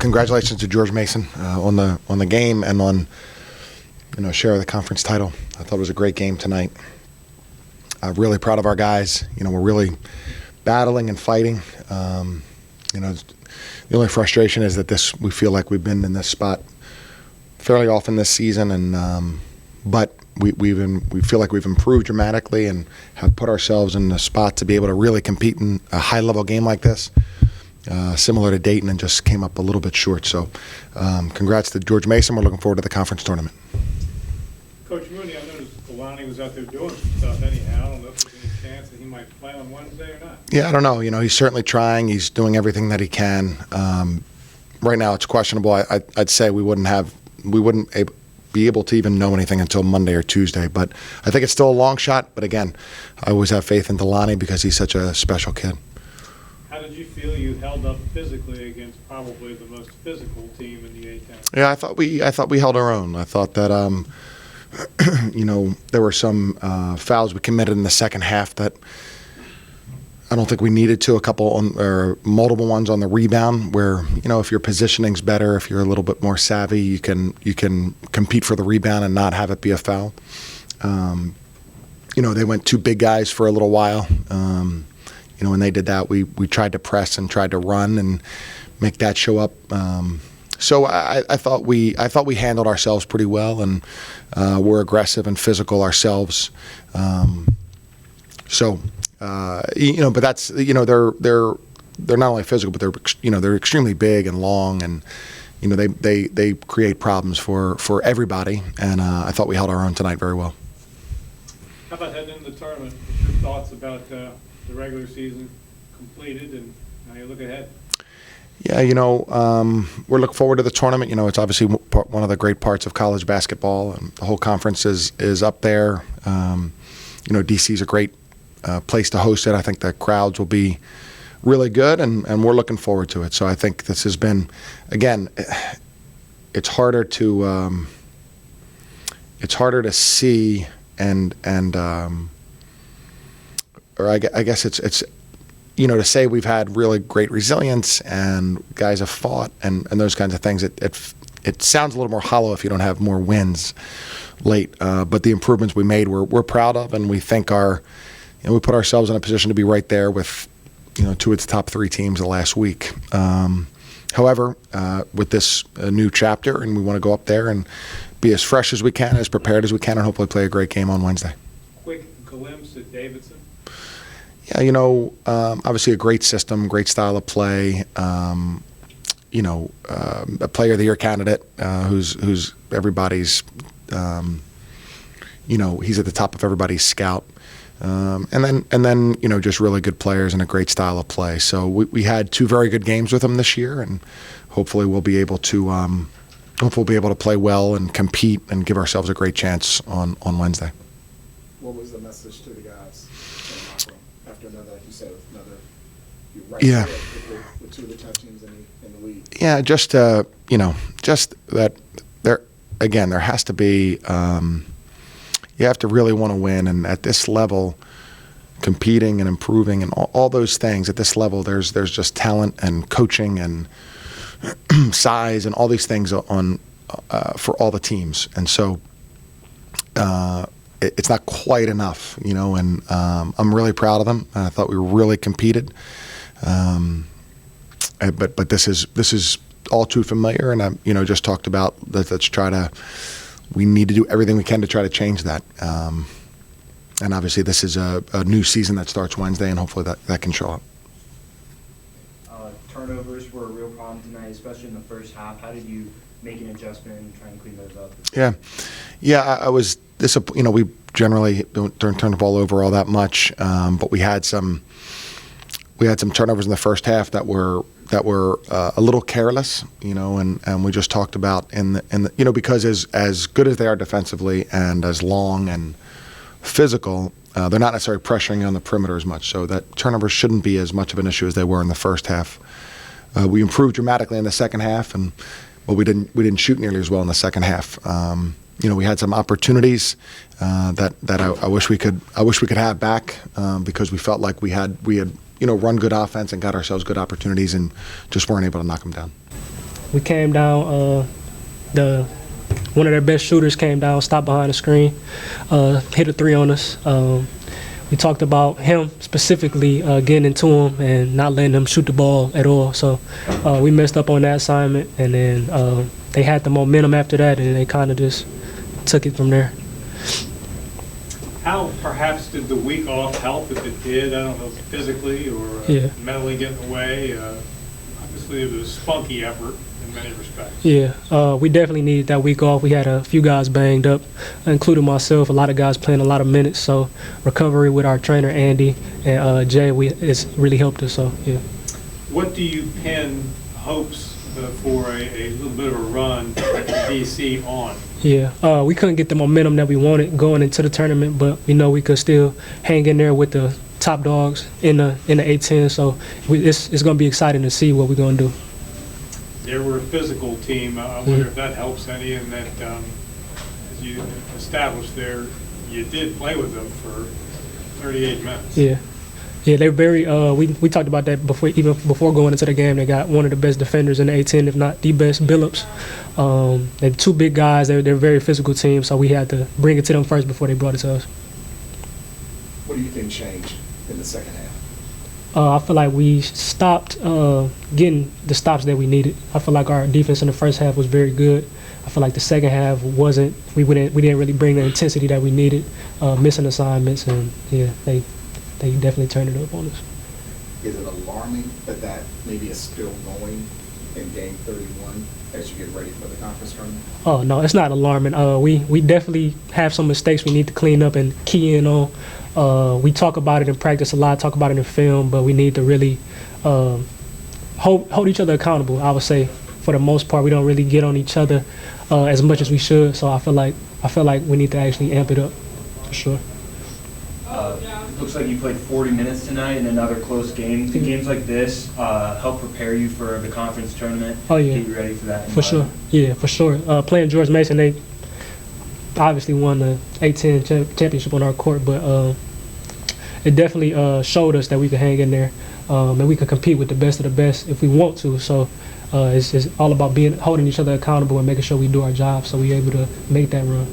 Congratulations to George Mason on the game and on share of the conference title. I thought it was a great game tonight. Really proud of our guys. We're really battling and fighting. The only frustration is that we feel like we've been in this spot fairly often this season, and but we feel like we've improved dramatically and have put ourselves in the spot to be able to really compete in a high-level game like this. Similar to Dayton, and just came up a little bit short. So congrats to George Mason. We're looking forward to the conference tournament. Coach Mooney, I noticed Kalani was out there doing some stuff anyhow. I don't know if there's any chance that he might play on Wednesday or not. Yeah, I don't know. He's certainly trying. He's doing everything that he can. Right now it's questionable. I'd say we wouldn't be able to even know anything until Monday or Tuesday. But I think it's still a long shot. But again, I always have faith in Kalani because he's such a special kid. How did you feel you held up physically against probably the most physical team in the A-10? Yeah, I thought we held our own. I thought that there were some fouls we committed in the second half that I don't think we needed to. A couple or multiple ones on the rebound where if your positioning's better, if you're a little bit more savvy, you can compete for the rebound and not have it be a foul. They went two big guys for a little while. When they did that, we tried to press and tried to run and make that show up. So I thought we handled ourselves pretty well, and we're aggressive and physical ourselves. But that's they're not only physical, but they're extremely big and long, and they create problems for everybody. And I thought we held our own tonight very well. How about heading into the tournament? What's your thoughts about the regular season completed and now you look ahead? Yeah, we're looking forward to the tournament. It's obviously one of the great parts of college basketball, and the whole conference is up there. DC is a great place to host it. I think the crowds will be really good, and we're looking forward to it. So I think this has been, again, it's harder to see or I guess it's to say we've had really great resilience and guys have fought and those kinds of things. It sounds a little more hollow if you don't have more wins late. But the improvements we made, we're proud of, and we think we put ourselves in a position to be right there with two of the top three teams the last week. However, with this new chapter, and we want to go up there and be as fresh as we can, as prepared as we can, and hopefully play a great game on Wednesday. Quick glimpse at Davidson. Yeah, obviously a great system, great style of play. A player of the year candidate who's everybody's. He's at the top of everybody's scout. And then just really good players and a great style of play. So we had two very good games with him this year, and hopefully we'll be able to play well and compete and give ourselves a great chance on Wednesday. What was the message to the guys after another, you said another, you're right yeah. with two of the top teams in the league? Yeah, just that there has to be. You have to really want to win, and at this level, competing and improving and all those things at this level, there's just talent and coaching and size and all these things on for all the teams, and so it's not quite enough, And I'm really proud of them. I thought we really competed, but this is all too familiar, and I just talked about that. We need to do everything we can to try to change that. And obviously this is a new season that starts Wednesday, and hopefully that can show up. Turnovers were a real problem tonight, especially in the first half. How did you make an adjustment and try and clean those up? Yeah, I was disappointed. We generally don't turn the ball over all that much, but we had some turnovers in the first half that were a little careless, and we just talked about in the because as good as they are defensively and as long and physical, they're not necessarily pressuring on the perimeter as much. So that turnovers shouldn't be as much of an issue as they were in the first half. We improved dramatically in the second half, but we didn't shoot nearly as well in the second half. We had some opportunities that I wish we could have back because we felt like we had run good offense and got ourselves good opportunities and just weren't able to knock them down. We came down. One of their best shooters came down, stopped behind the screen, hit a 3 on us. We talked about him specifically getting into him and not letting him shoot the ball at all. So we messed up on that assignment, and then they had the momentum after that, and they kind of just took it from there. How perhaps did the week off help, if it did, I don't know, physically or Yeah. mentally getting away? Obviously, it was a spunky effort in many respects. Yeah, we definitely needed that week off. We had a few guys banged up, including myself. A lot of guys playing a lot of minutes. So recovery with our trainer Andy and Jay, it's really helped us. So yeah. What do you pin hopes for a little bit of a run at DC on? Yeah, we couldn't get the momentum that we wanted going into the tournament, but we know we could still hang in there with the top dogs in the A10. So it's going to be exciting to see what we're going to do. They were a physical team. I wonder if that helps any, and that as you established there, you did play with them for 38 minutes. Yeah. Yeah, they're very. We talked about that even before going into the game. They got one of the best defenders in the A10, if not the best, Billups. They're 2 big guys. They're a very physical team, so we had to bring it to them first before they brought it to us. What do you think changed in the second half? I feel like we stopped getting the stops that we needed. I feel like our defense in the first half was very good. I feel like the second half wasn't. We didn't really bring the intensity that we needed. Missing assignments, and yeah, they definitely turned it up on us. Is it alarming that maybe is still going in game 31 as you get ready for the conference tournament? Oh no, it's not alarming. We definitely have some mistakes we need to clean up and key in on. We talk about it in practice a lot, talk about it in film, but we need to really hold each other accountable. I would say for the most part, we don't really get on each other as much as we should. So I feel like we need to actually amp it up for sure. Looks like you played 40 minutes tonight in another close game. Do games like this help prepare you for the conference tournament? Oh, yeah. Get you ready for that? For sure. Yeah, for sure. Playing George Mason, they obviously won the A10 championship on our court, but it definitely showed us that we could hang in there and we could compete with the best of the best if we want to. So it's all about holding each other accountable and making sure we do our job so we're able to make that run.